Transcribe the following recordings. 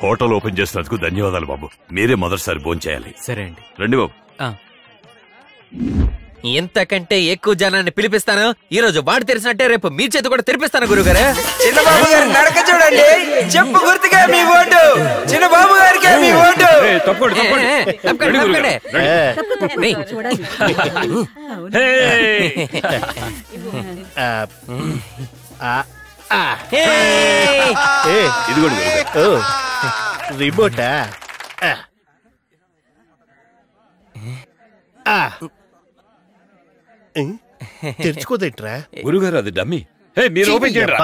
Hotel open చేసినందుకు ధన్యవాదాలు బాబు. మీరే మొదటిసారి భోంచేయాలి. సరే అండి. రండి బాబు. ఇంతకంటే ఎక్కువ జనాన్ని పిలిపిస్తాను. ఈ రోజు వాడు తెరిచినట్టే రేపు మీ చేతి కూడా తెరిపిస్తాను గురుగారు. చిన్నబాబు గారి నడక చూడండి. చెప్పు గుర్తుగా మీ ఓటు. చిన్నబాబు గారికి మీ ఓటు. రిమోటా? తెరుచుకోదేంట్రా గురుగారు? అది డమ్మీ. మీరు ఓపెన్ చేయండి.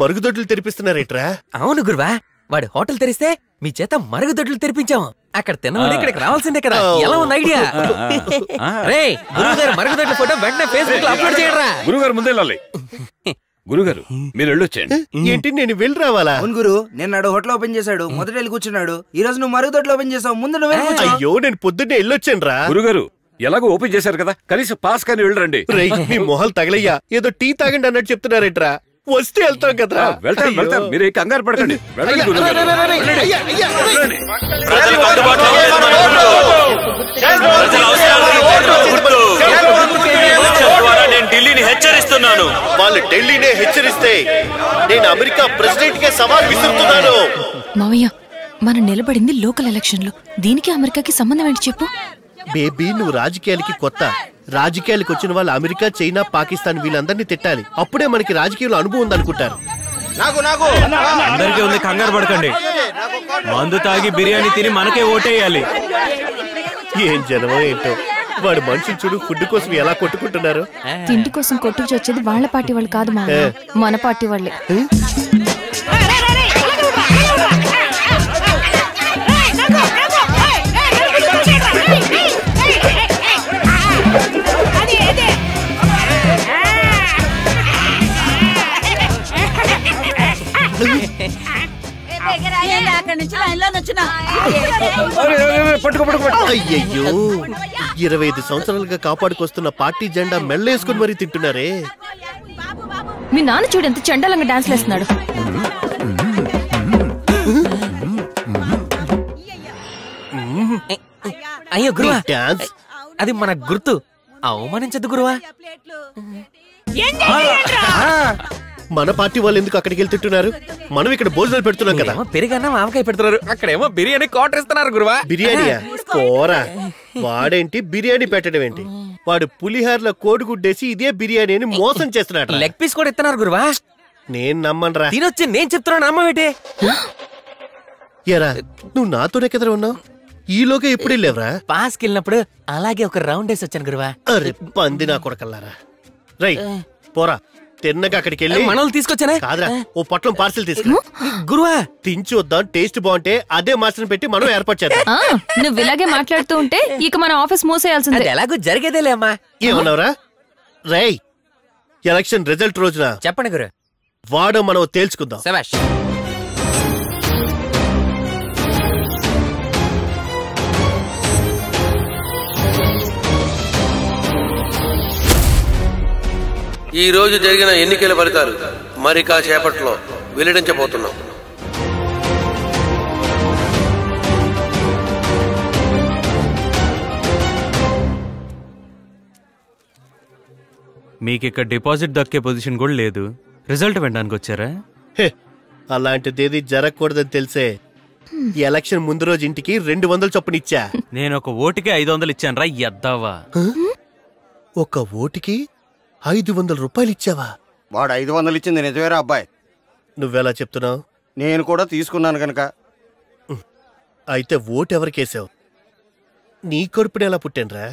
మరుగుదొడ్లు తెరిపిస్తున్నారేట్రా? అవును గురువా, వాడి హోటల్ తెరిస్తే మీ చేత మరుగుదొడ్లు తెరిపించాము. అక్కడ తినవాడు ఇక్కడికి రావాల్సిందే కదా. ఎలా ఉంది ఐడియా? గురుగారు మరుగుదొడ్ల ఫోటో వెంటనే ఫేస్బుక్ లో అప్లోడ్ చేయరా. గురుగారు ముందే వెళ్ళాలి. గురుగారు మీరు వెళ్ళొచ్చేయండి. ఏంటి నేను వెళ్ళి రావాలా? అవును గురు, నిన్నాడు హోటల్ ఓపెన్ చేశాడు, మొదటి వెళ్ళి కూర్చున్నాడు. ఈ రోజు నువ్వు మరుగుదొడ్లు ఓపెన్ చేసావు, ముందు నువ్వు. అయ్యో నేను పొద్దున్నే వెళ్ళొచ్చాను రా. గురుగారు ఎలాగో ఓపెన్ చేశారు కదా, కనీసం పాస్ కానీ వెళ్ళరండి. మీ మొహాలు తగలయ్యా, ఏదో టీ తాగండి అన్నట్టు చెప్తున్నారేట్రా. వస్తే వెళ్తాం కదా. వెళ్తాం. మీరు కంగారు పడకండి. నేను ఢిల్లీని హెచ్చరిస్తున్నాను. వాళ్ళు ఢిల్లీనే హెచ్చరిస్తే నేను అమెరికా ప్రెసిడెంట్ కే సవాల్ విసురుతున్నాను. మావయ్య, మనం నిలబడింది లోకల్ ఎలక్షన్ లో, దీనికి అమెరికాకి సంబంధం ఏంటి చెప్పు. బేబీ నువ్వు రాజకీయాలకి కొత్త. రాజకీయాలకు వచ్చిన వాళ్ళు అమెరికా, చైనా, పాకిస్తాన్ వీళ్ళందరినీ తిట్టాలి. అప్పుడే మనకి రాజకీయాల్లో అనుభవం ఉందనుకుంటారు. అందరికీ ఉంది, కంగారు పడకండి. మందు తాగి బిర్యానీ తిని మనకే ఓటేయాలి. ఏం జనమో ఏంటో, వాడు మనుషులు చూడు ఫుడ్ కోసం ఎలా కొట్టుకుంటున్నారు. తిండి కోసం కొట్టుకు వచ్చేది వాళ్ళ పార్టీ వాళ్ళు కాదు మావయ్య, మన పార్టీ వాళ్ళే. అయ్యయ్యో, 25 సంవత్సరాలుగా కాపాడుకొస్తున్న పార్టీ జెండా మెళ్ళేసుకుని మరీ తింటున్నారే. మీ నాన్న చూడు ఎంత చండాలంగా డాన్స్ వేస్తున్నాడు. అయ్యో గురువా, డాన్స్ అది మన గుర్తు. అవమానించద్దు గురువా. మన పార్టీ వాళ్ళు ఎందుకు అక్కడికి వెళ్ళి తింటున్నారు? మనం ఇక్కడ భోజనాలు పెడుతున్నాం కదా. పెరిగన్నా ఆవకాయ పెడుతున్నారు, అక్కడేమో బిర్యానీ కాటర్ ఇస్తున్నారు గురువా. బిర్యానీయా? పోరా, వాడేంటి బిర్యానీ పెట్టడం ఏంటి? వాడు పులిహార్లో కోడిగుడ్డేసి ఇదే బిర్యానీ అని మోసం చేస్తున్నాడు. లెగ్ పీస్ కూడా ఇస్తున్నారు గురువా. నేను నమ్మనరా. తినొచ్చి నేను చెప్తున్నాను, నమ్మవేటే. ఎరా, నువ్వు నాతోనే కదా ఉన్నావు. ఈలోగా ఎప్పుడు వెళ్ళావురా? పాస్కి వెళ్ళినప్పుడు అలాగే ఒక రౌండ్ వేసి వచ్చాను గురువా. అరే పంది నా కొడకల్లారా. రై పోరా, తిన్నగా అక్కడికి వెళ్ళి మనల్ని తీసుకొచ్చానే కాదురా, ఓ పొట్లం పార్సిల్ తీసుకురా గురువా. తించి వద్దాం, టేస్ట్ బాగుంటే అదే మాస్టర్ పెట్టి మనం ఏర్పాటు చేద్దాం. నువ్వు ఇలాగే మాట్లాడుతూ ఉంటే ఇక మన ఆఫీస్ మూసేయాల్సిందే. ఎలాగో జరిగేదేలే అమ్మా. ఏమన్నావురా? రై, ఎలక్షన్ రిజల్ట్ రోజున చెప్పండి గురు. వాడు మనం తేల్చుకుందాం. శభాష్. ఈ రోజు జరిగిన ఎన్నికల ఫలితాలు మరి కాసేపట్లో వెల్లడించబోతున్నాం. మీకిక్కడ డిపాజిట్ దక్కే పొజిషన్ కూడా లేదు. రిజల్ట్ వినడానికి వచ్చారా? అలాంటిదేది జరగకూడదని తెలిసే ఎలక్షన్ ముందు రోజు ఇంటికి 200 చొప్పున ఇచ్చా. నేను ఒక ఓటుకి 500 ఇచ్చాను రా ఎద్దావా. ఒక ఓటుకి 500 రూపాయలు ఇచ్చావా? వాడు 500 ఇచ్చింది నిజమేరా అబ్బాయి? నువ్వెలా చెప్తున్నావు? నేను కూడా తీసుకున్నాను కనుక. అయితే ఓటు ఎవరికేసావు? నీ కడుపుని ఎలా పుట్టానురా?